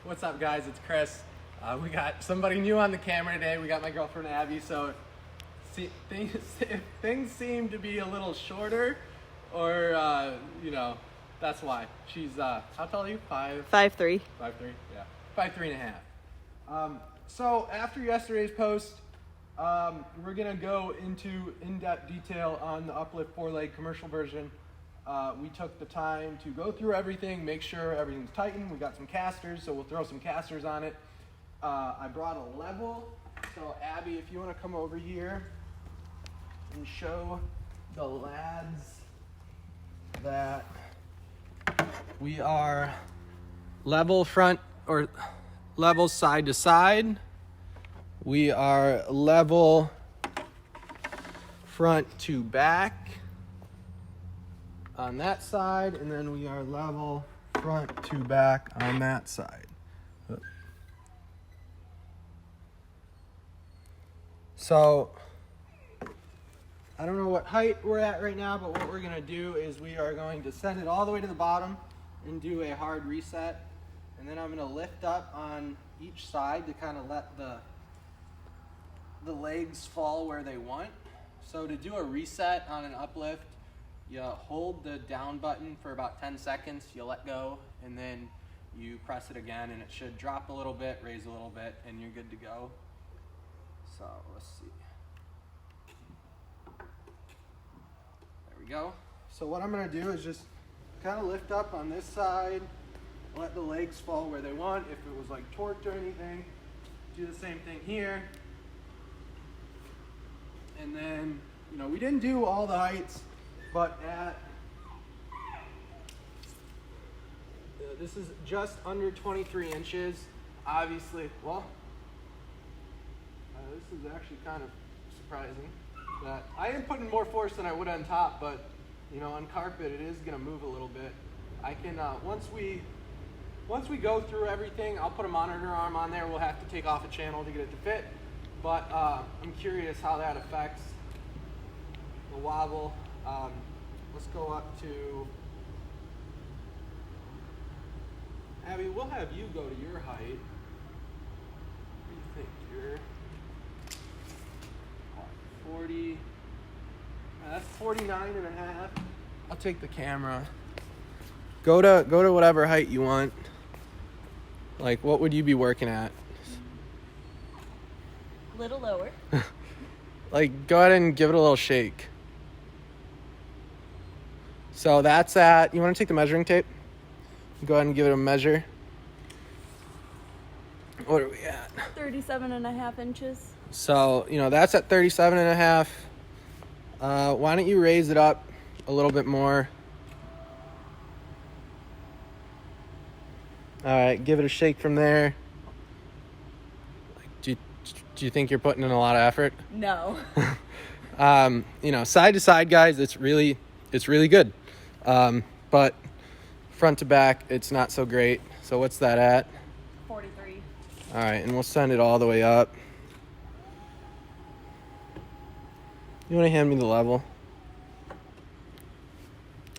What's up, guys? It's Chris. We got somebody new on the camera today. We got my girlfriend Abby. So if things seem to be a little shorter, or that's why. She's how tall are you? 5'3". 5'3". 5'3", yeah, 5'3.5". So after yesterday's post, we're gonna go into in-depth detail on the Uplift 4-leg commercial version. We took the time to go through everything, make sure everything's tightened. We got some casters, so we'll throw some casters on it. I brought a level, so Abby, if you want to come over here and show the lads that we are level front or level side to side. We are level front to back on that side, and then we are level front to back on that side. So I don't know what height we're at right now, but what we're gonna do is we are going to send it all the way to the bottom and do a hard reset, and then I'm gonna lift up on each side to kind of let the legs fall where they want. So to do a reset on an uplift, you hold the down button for about 10 seconds, you let go, and then you press it again, and it should drop a little bit, raise a little bit, and you're good to go. So let's see. There we go. So what I'm gonna do is just kind of lift up on this side, let the legs fall where they want. If it was like torqued or anything, do the same thing here. And then, we didn't do all the heights, but this is just under 23 inches. Obviously, this is actually kind of surprising. That I am putting more force than I would on top, but on carpet it is gonna move a little bit. I can once we go through everything, I'll put a monitor arm on there. We'll have to take off a channel to get it to fit, but I'm curious how that affects the wobble. Let's go up to Abby. We'll have you go to your height. What do you think? You're 40. That's 49 and a half. I'll take the camera. Go to whatever height you want. Like, what would you be working at? Little lower. Like, go ahead and give it a little shake. So that's at, you want to take the measuring tape? Go ahead and give it a measure. What are we at? 37.5 inches. So, that's at 37.5. Why don't you raise it up a little bit more? All right, give it a shake from there. Do you think you're putting in a lot of effort? No. Side to side, guys, it's really good. But front to back, it's not so great. So what's that at? 43. All right, and we'll send it all the way up. You want to hand me the level?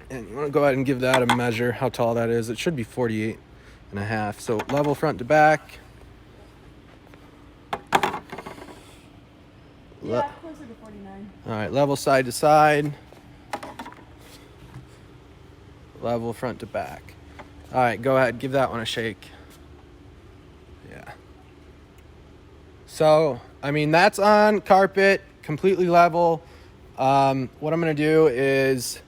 And you want to go ahead and give that a measure, how tall that is. It should be 48.5. So level front to back. Yeah, closer to 49. All right, level side to side. Level front to back. All right, go ahead, give that one a shake. Yeah. So, that's on carpet, completely level. What I'm gonna do is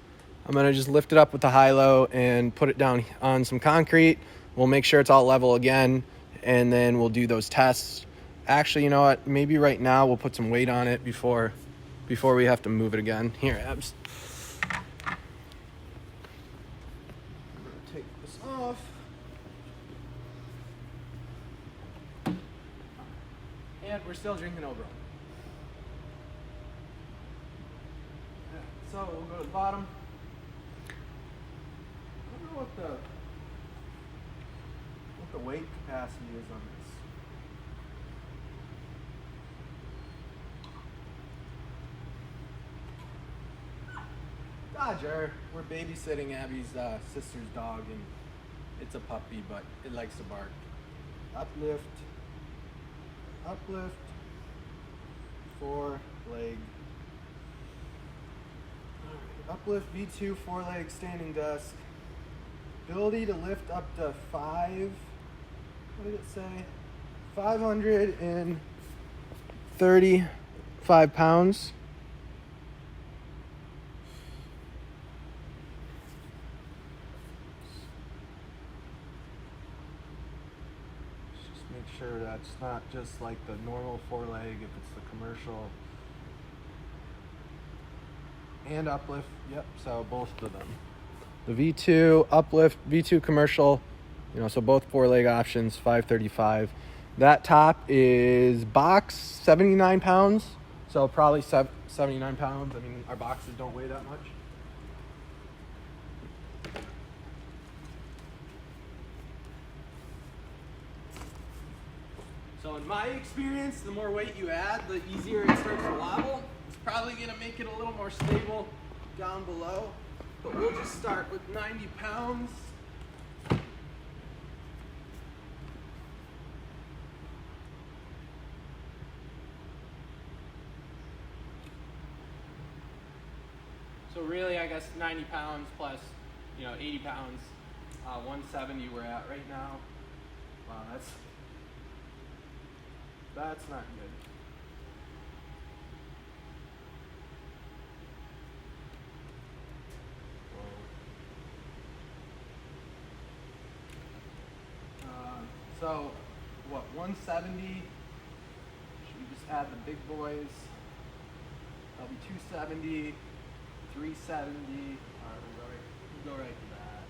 I'm gonna just lift it up with the high-low and put it down on some concrete. We'll make sure it's all level again, and then we'll do those tests. Actually, you know what? Maybe right now we'll put some weight on it before we have to move it again. Here, Abs. I'm gonna take this off. And we're still drinking over. So we'll go to the bottom. I don't know what the weight capacity is on this. Dodger. We're babysitting Abby's sister's dog, and it's a puppy, but it likes to bark. Uplift, Uplift, 4-leg. Uplift V2 4-leg standing desk. Ability to lift up to what did it say? 535 pounds. Just make sure that's not just like the normal 4-leg, if it's the commercial. And Uplift, yep, so both of them. The V2 Uplift, V2 commercial, so both 4-leg options, 535. That top is box 79 pounds, so probably 79 pounds. I mean, our boxes don't weigh that much. So in my experience, the more weight you add, the easier it starts to wobble. It's probably gonna make it a little more stable down below, but we'll just start with 90 pounds. So really, I guess 90 pounds plus, 80 pounds, 170 we're at right now. Wow, that's not good. So, 170? Should we just add the big boys? That'll be 270, 370. All right, we'll go right to that.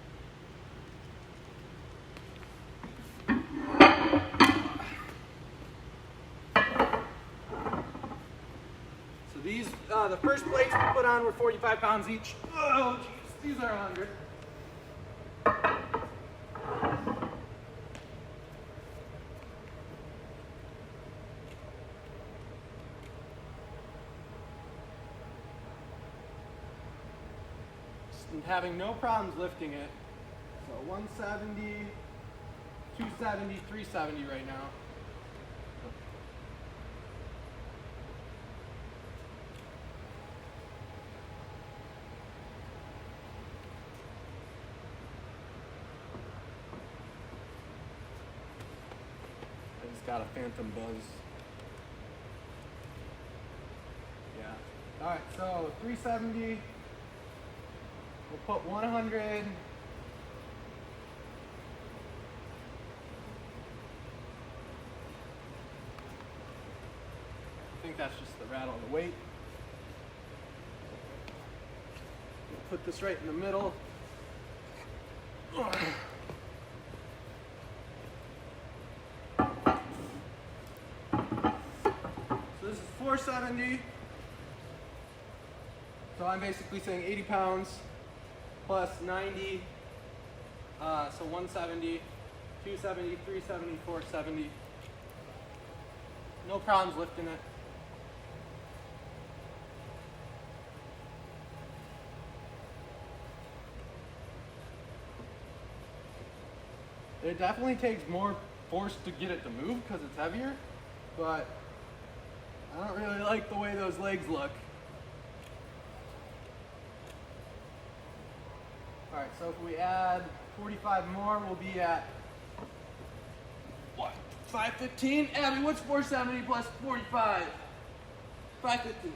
So these, the first plates we put on were 45 pounds each. Oh, jeez, these are 100. Having no problems lifting it. So 170, 270, 370 right now. I just got a phantom buzz. Yeah. All right, so 370. We'll put 100. I think that's just the rattle of the weight. We'll put this right in the middle. So this is 470. So I'm basically saying 80 pounds. Plus 90, so 170, 270, 370, 470. No problems lifting it. It definitely takes more force to get it to move because it's heavier, but I don't really like the way those legs look. All right, so if we add 45 more, we'll be at, 515? Abby, what's 470 plus 45? 515.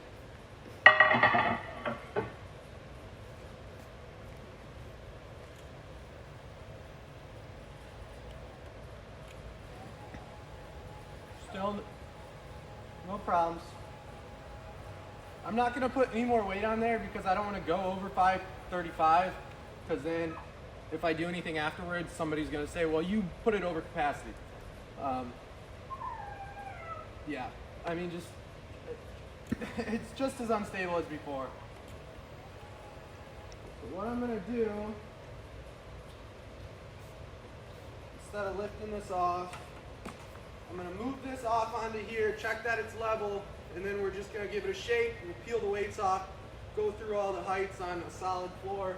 Still, no problems. I'm not gonna put any more weight on there because I don't wanna go over 535. Because then if I do anything afterwards, somebody's going to say, well, you put it over capacity. Yeah, I mean, it's just as unstable as before. So what I'm going to do, instead of lifting this off, I'm going to move this off onto here, check that it's level, and then we're just going to give it a shake. We'll peel the weights off, go through all the heights on a solid floor.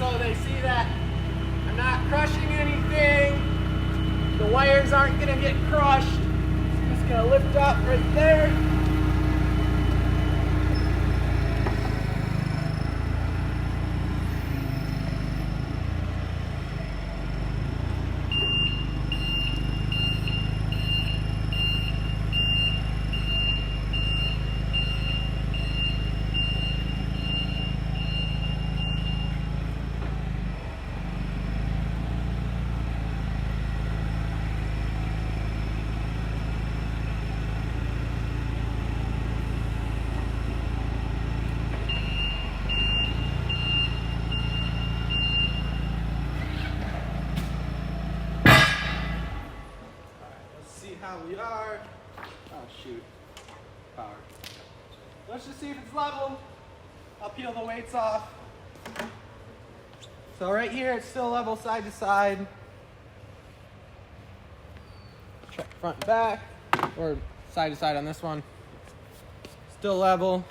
so they see that I'm not crushing anything. The wires aren't gonna get crushed. I'm just gonna lift up right there. How we are. Oh shoot. Power. Let's just see if it's level. I'll peel the weights off. So right here it's still level side to side. Check front and back. Or side to side on this one. Still level.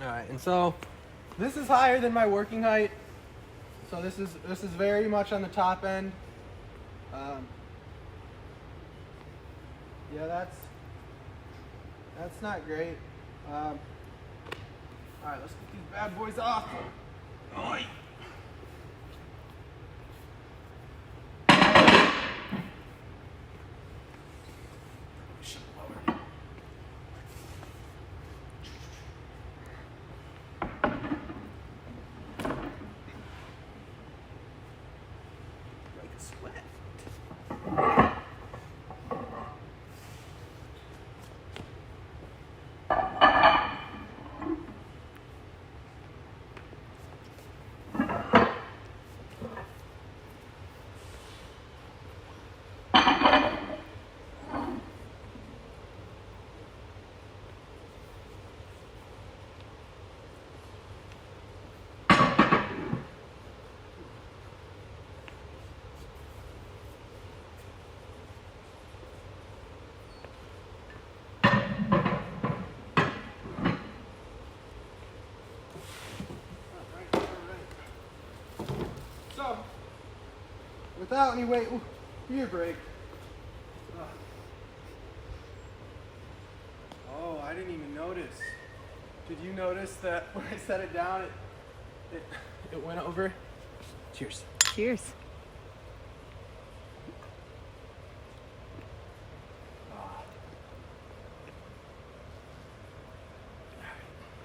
Alright, and so this is higher than my working height. So this is very much on the top end. Yeah, that's not great. All right, let's get these bad boys off. Oi. So, without any weight, beer break. Oh, I didn't even notice. Did you notice that when I set it down, it went over? Cheers. Cheers.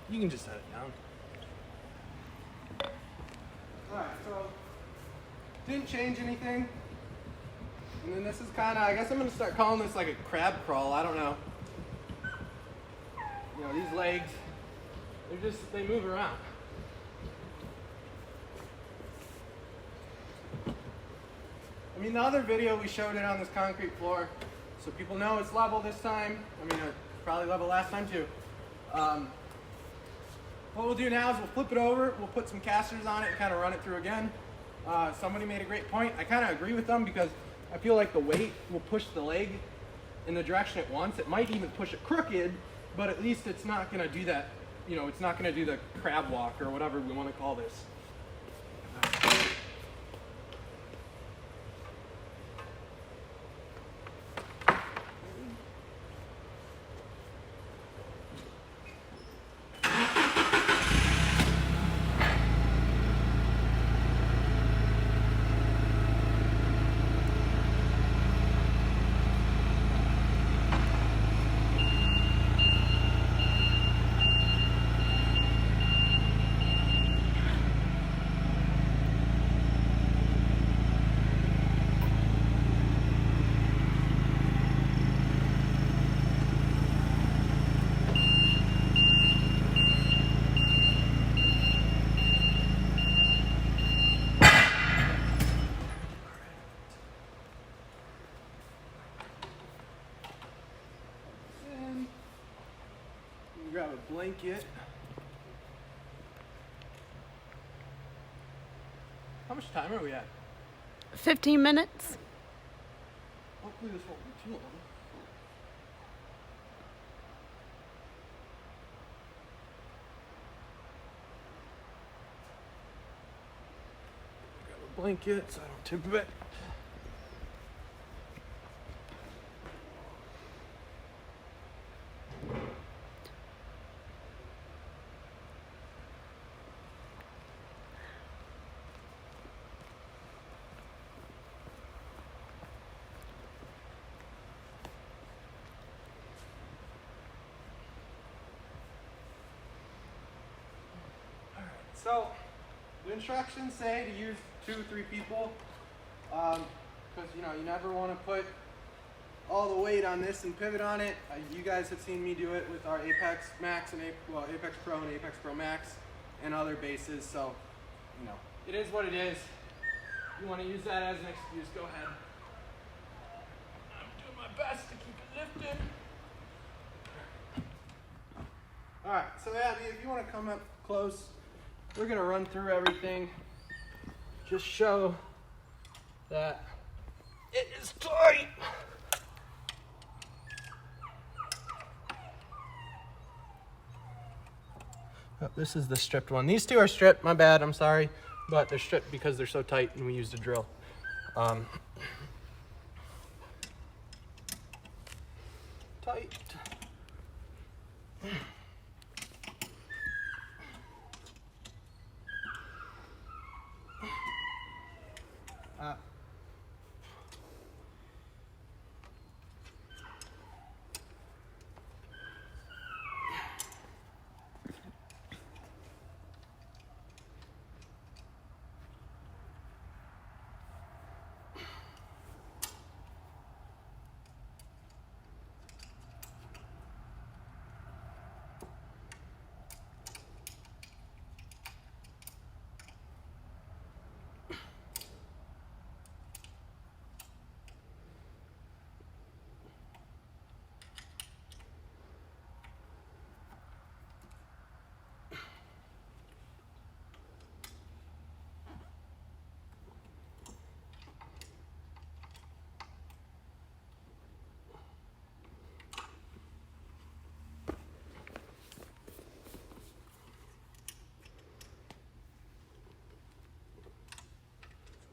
You can just set it down. Alright, so didn't change anything. And then this is kind of, I guess I'm going to start calling this like a crab crawl. I don't know. You know, these legs, they move around. I mean, the other video we showed it on this concrete floor, so people know it's level this time. I mean, probably level last time too. What we'll do now is we'll flip it over, we'll put some casters on it and kind of run it through again. Somebody made a great point. I kind of agree with them because I feel like the weight will push the leg in the direction it wants. It might even push it crooked, but at least it's not going to do that, you know, it's not going to do the crab walk or whatever we want to call this. Grab a blanket. How much time are we at? 15 minutes. Hopefully this won't be too long. blanket so I don't tip it. So, the instructions say to use 2 or 3 people, because you never want to put all the weight on this and pivot on it. You guys have seen me do it with our Apex Max and Apex Pro and Apex Pro Max and other bases. So, it is what it is. If you want to use that as an excuse, go ahead. I'm doing my best to keep it lifted. All right, so Abby, if you want to come up close. We're going to run through everything, just show that it is tight. Oh, this is the stripped one. These 2 are stripped, my bad, I'm sorry, but they're stripped because they're so tight and we used a drill. Tight.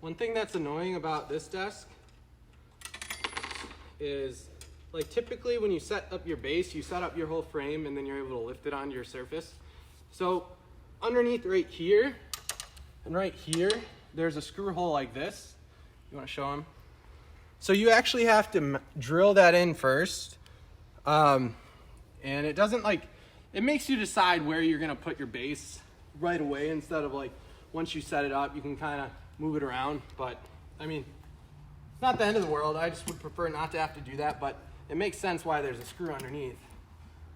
One thing that's annoying about this desk is, like, typically when you set up your base, you set up your whole frame and then you're able to lift it onto your surface. So underneath right here and right here, there's a screw hole like this. You want to show them? So you actually have to drill that in first. And it doesn't, like, it makes you decide where you're going to put your base right away instead of, like, once you set it up, you can kind of move it around. But I mean, it's not the end of the world. I just would prefer not to have to do that, but it makes sense why there's a screw underneath.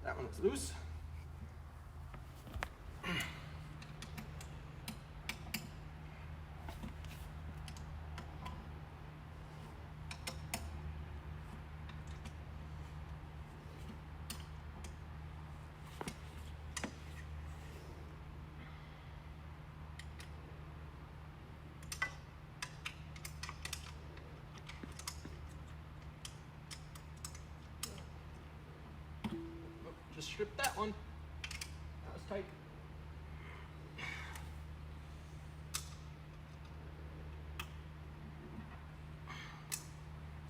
That one is loose. Just strip that one. That was tight.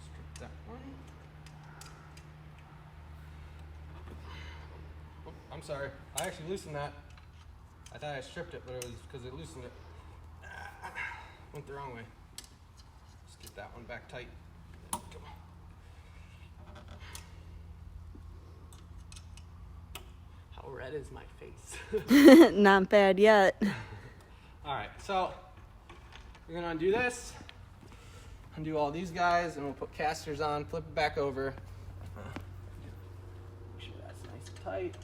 Strip that one. Oh, I'm sorry. I actually loosened that. I thought I stripped it, but it was because I loosened it. Went the wrong way. Let's get that one back tight. There we go. How red is my face? Not bad yet. All right, so we're gonna undo this, undo all these guys, and we'll put casters on, flip it back over. Make sure that's nice and tight.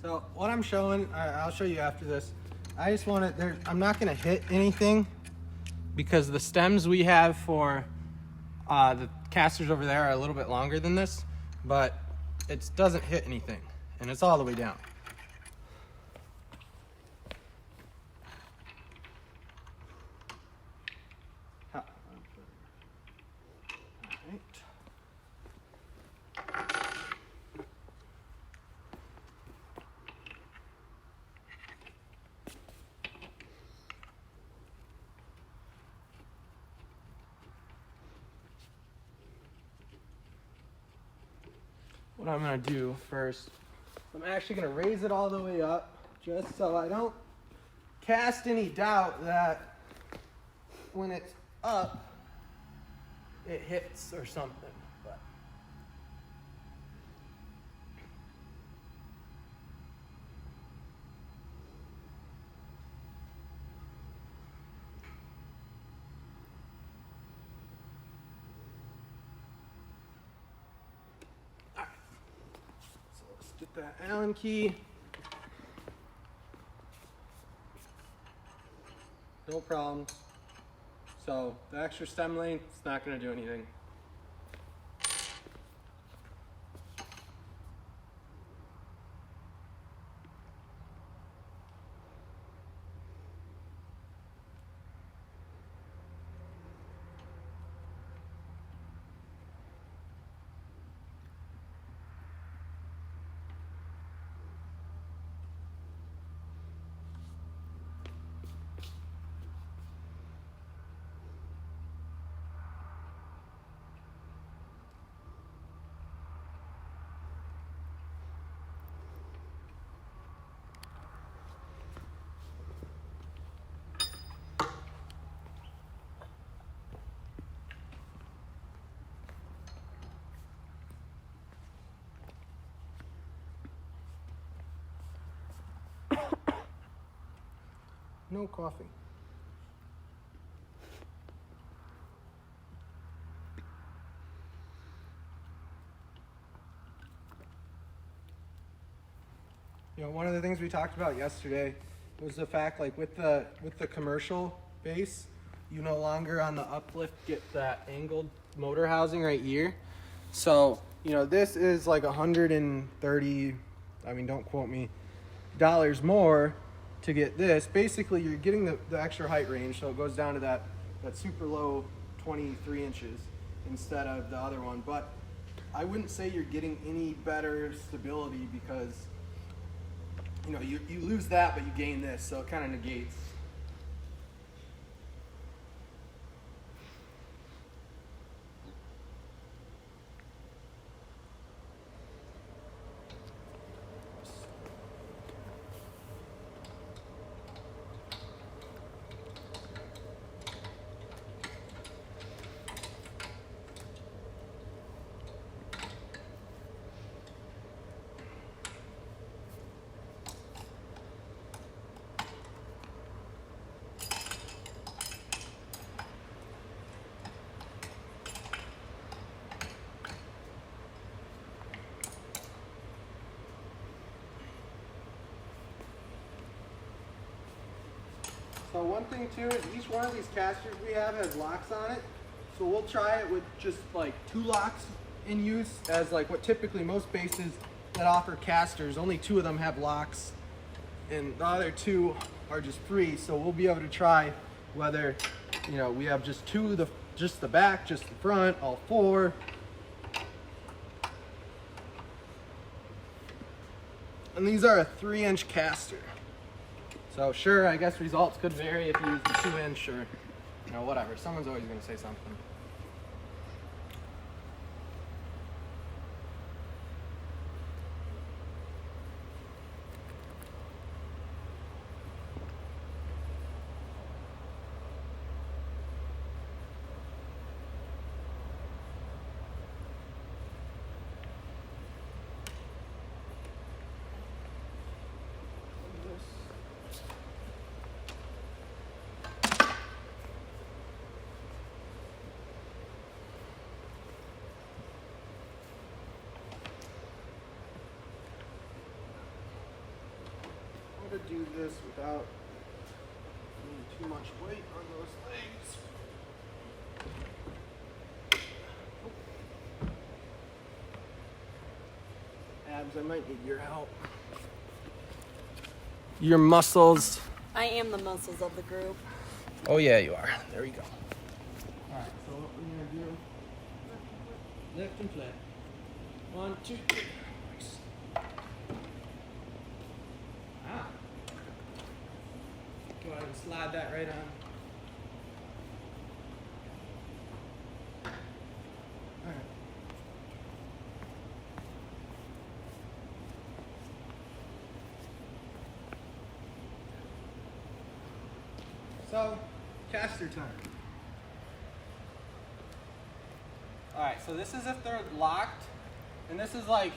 So what I'm showing, I'll show you after this. I just want to, I'm not going to hit anything because the stems we have for the casters over there are a little bit longer than this, but it doesn't hit anything, and it's all the way down. Right. What I'm going to do first, I'm actually going to raise it all the way up just so I don't cast any doubt that when it's up, it hits or something. But all right. So let's get that Allen key. No problem. So the extra stem length is not going to do anything. No coffee. You know, one of the things we talked about yesterday was the fact, like with the commercial base, you no longer on the Uplift get that angled motor housing right here. So, you know, this is like $130, I mean, don't quote me, dollars more to get this. Basically, you're getting the extra height range, so it goes down to that super low 23 inches instead of the other one. But I wouldn't say you're getting any better stability because, you know, you lose that, but you gain this, so it kind of negates. So one thing too is each one of these casters we have has locks on it. So we'll try it with just like 2 locks in use, as like what typically most bases that offer casters, only 2 of them have locks and the other 2 are just free. So we'll be able to try whether, you know, we have just 2, just the back, just the front, all 4. And these are a 3-inch caster. So sure, I guess results could vary if you use the 2-inch or, you know, whatever. Someone's always going to say something. To do this without putting too much weight on those legs. Abs, I might need your help. Your muscles. I am the muscles of the group. Oh yeah, you are. There we go. All right, so what we're gonna do Lift and flip. 1, 2, 3. Nice. Wow. Go ahead and slide that right on. Alright. So, caster time. Alright, so this is if they're locked, and this is like,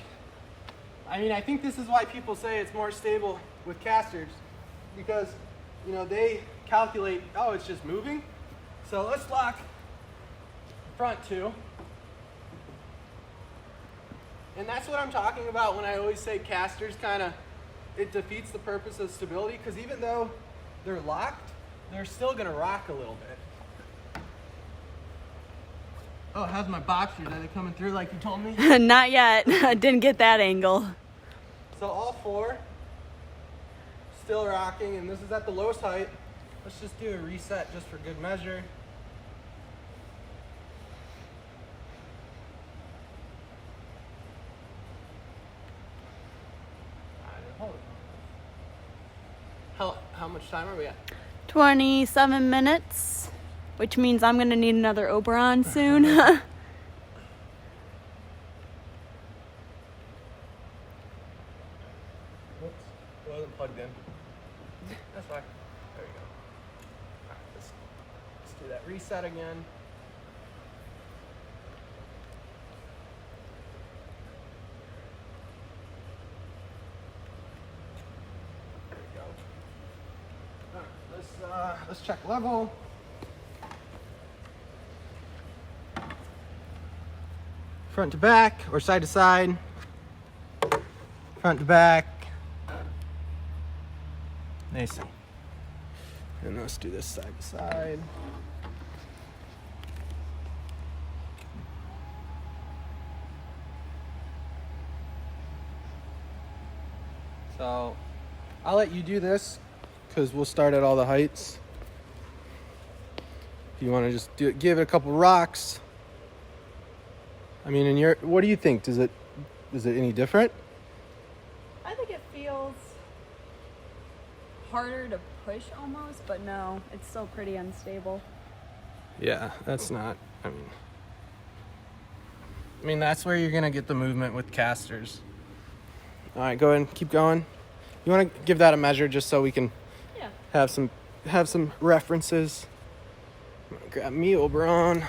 I think this is why people say it's more stable with casters, because, they calculate, oh, it's just moving. So let's lock the front two. And that's what I'm talking about when I always say casters it defeats the purpose of stability, because even though they're locked, they're still gonna rock a little bit. Oh, how's my boxers? Are they coming through like you told me? Not yet. I didn't get that angle. So all 4 still rocking, and this is at the lowest height. Let's just do a reset just for good measure. Hold it. How much time are we at? 27 minutes, which means I'm going to need another Oberon soon. Whoops. It wasn't plugged in. That's fine. There you go. All right, let's do that reset again. There we go. All right, let's check level. Front to back or side to side. Front to back. Nice. And let's do this side to side. So I'll let you do this because we'll start at all the heights. If you want to just give it a couple rocks. What do you think? Is it any different? I think it feels harder to push almost, but no, it's still pretty unstable. Yeah, that's not, that's where you're going to get the movement with casters. All right, go ahead and keep going. You want to give that a measure just so we can have some references. I'm gonna grab me Oberon.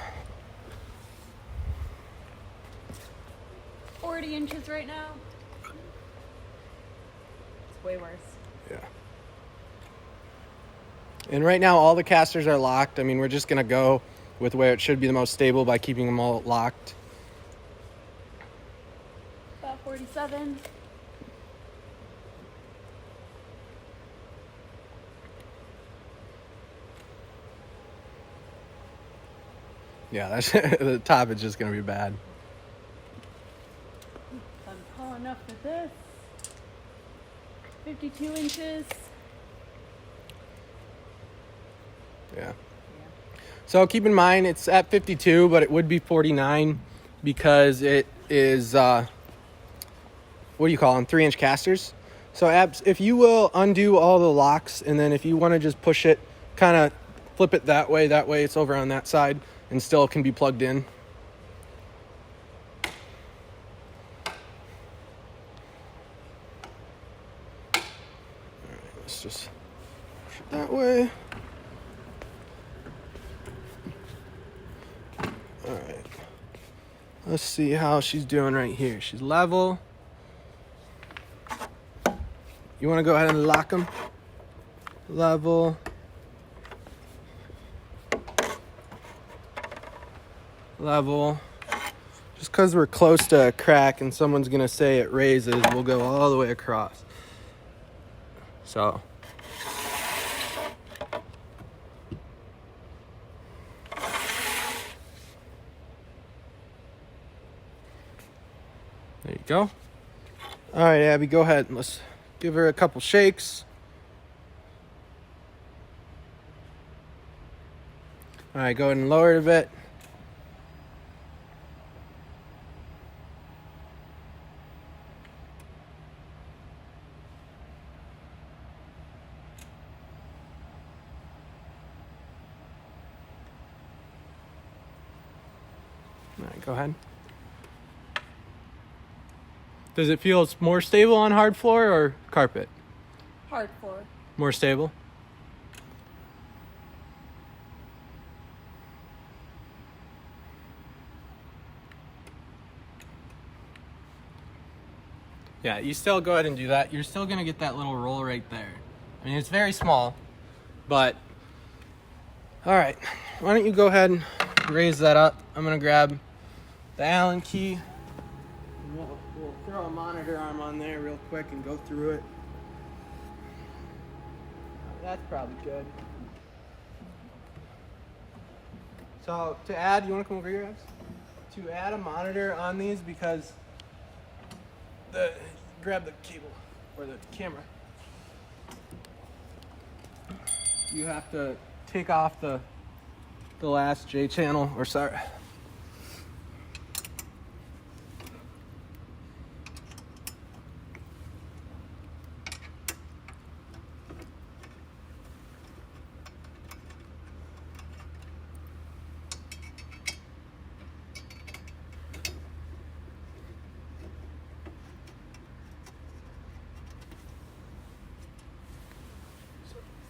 40 inches right now. It's way worse. Yeah. And right now all the casters are locked. We're just going to go with where it should be the most stable by keeping them all locked. About 47. Yeah, that's the top is just going to be bad. I'm tall enough for this. 52 inches. Yeah. So keep in mind it's at 52, but it would be 49 because it is, what do you call them? 3-inch casters. So if you will undo all the locks, and then if you want to just push it, kind of flip it that way it's over on that side and still can be plugged in. All right, let's just push it that way. All right. Let's see how she's doing right here. She's level. You want to go ahead and lock them? Level. Level. Just because we're close to a crack and someone's going to say it raises, we'll go all the way across. So. There you go. All right, Abby, go ahead. Let's give her a couple shakes. All right, go ahead and lower it a bit. right, go ahead. Does it feel more stable on hard floor or carpet? Hard floor. More stable? Yeah, you still go ahead and do that. You're still going to get that little roll right there. I mean, it's very small, but... All right, why don't you go ahead and raise that up. I'm going to grab the Allen key. We'll throw a monitor arm on there real quick and go through it. That's probably good. So to add, you want to come over here, Abs? To add a monitor on these, because grab the cable or the camera. You have to take off the last J channel, or sorry.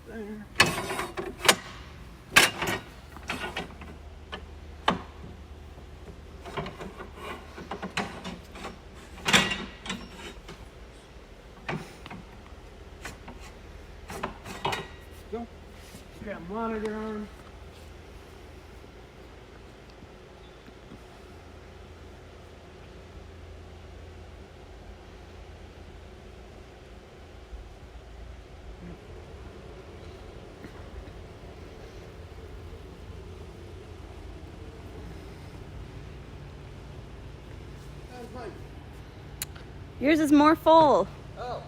There. Go. Grab monitor arm. Yours is more full. Oh.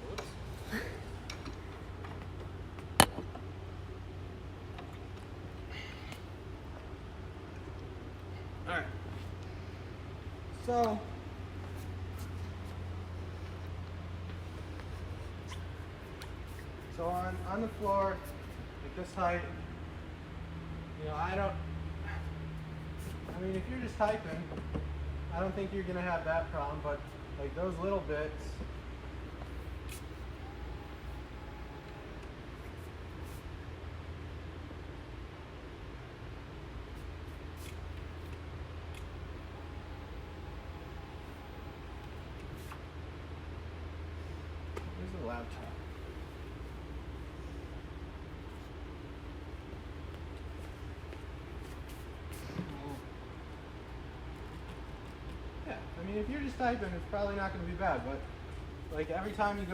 Whoops. All right. So on the floor at this height, you know, I mean, if you're just typing, I don't think you're gonna have that problem, but like those little bits. Where's the laptop? Yeah, I mean, if you're just typing, it's probably not going to be bad, but like every time you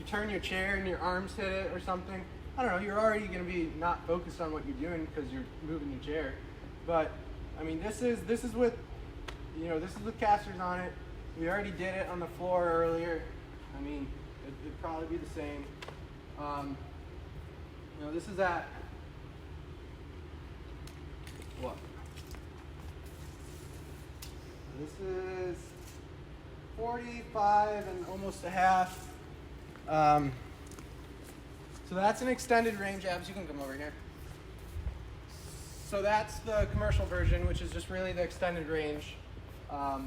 turn your chair and your arms hit it or something, I don't know, you're already going to be not focused on what you're doing because you're moving your chair. But I mean, this is with, you know, this is with casters on it. We already did it on the floor earlier. I mean, it'd probably be the same. You know, this is at what? This is 45 and almost a half. So that's an extended range. Abs, you can come over here. So that's the commercial version, which is just really the extended range. So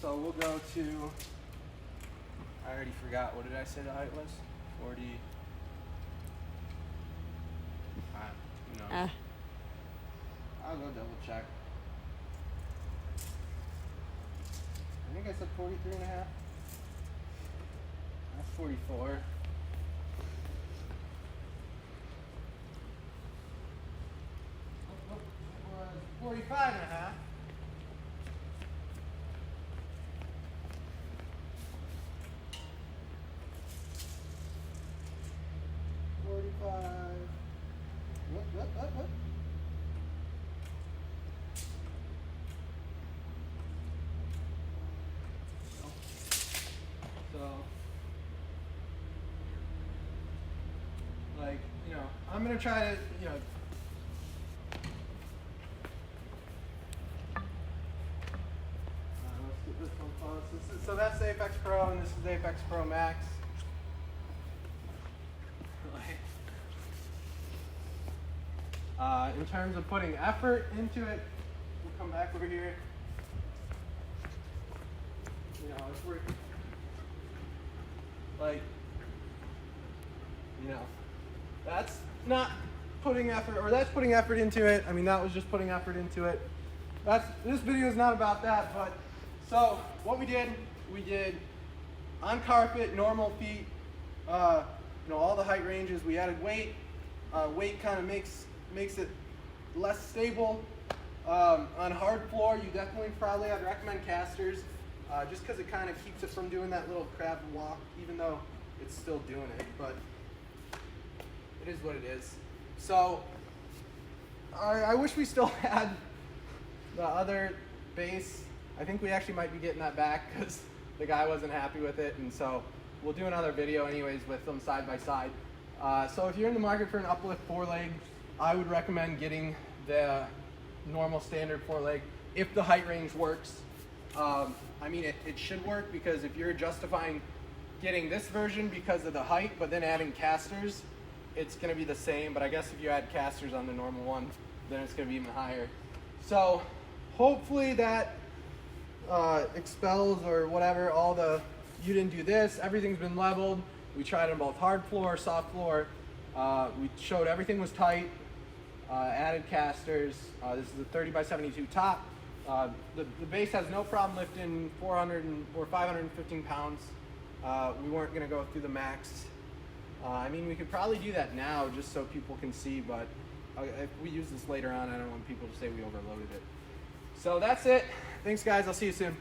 we'll go to, I already forgot, what did I say the height was? 40. No. I'll go double check. I think I said 43 and a half. That's 44. It was 45 and a half. What? So, like, you know, I'm gonna try to, you know, let's get this one close. So that's the Apex Pro, and this is the Apex Pro Max. In terms of putting effort into it, come back over here. You know, if we're like, you know, that's not putting effort, or that's putting effort into it. I mean, that was just putting effort into it. This video is not about that, but so what we did on carpet, normal feet, you know, all the height ranges. We added weight. Weight kind of makes it less stable. On hard floor, you definitely probably I'd recommend casters, just because it kind of keeps it from doing that little crab walk, even though it's still doing it, but it is what it is. So I wish we still had the other base. I think we actually might be getting that back because the guy wasn't happy with it, and so we'll do another video anyways with them side by side. So if you're in the market for an Uplift 4-leg, I would recommend getting the normal standard 4-leg if the height range works. I mean, it should work, because if you're justifying getting this version because of the height but then adding casters, it's going to be the same. But I guess if you add casters on the normal one, then it's going to be even higher. So hopefully that expels, or whatever, all the you didn't do this, everything's been leveled. We tried on both hard floor, soft floor. We showed everything was tight, added casters. This is a 30 by 72 top. The base has no problem lifting 400 or 515 pounds. We weren't going to go through the max. I mean, we could probably do that now just so people can see, but if we use this later on, I don't want people to say we overloaded it. So that's it. Thanks, guys. I'll see you soon.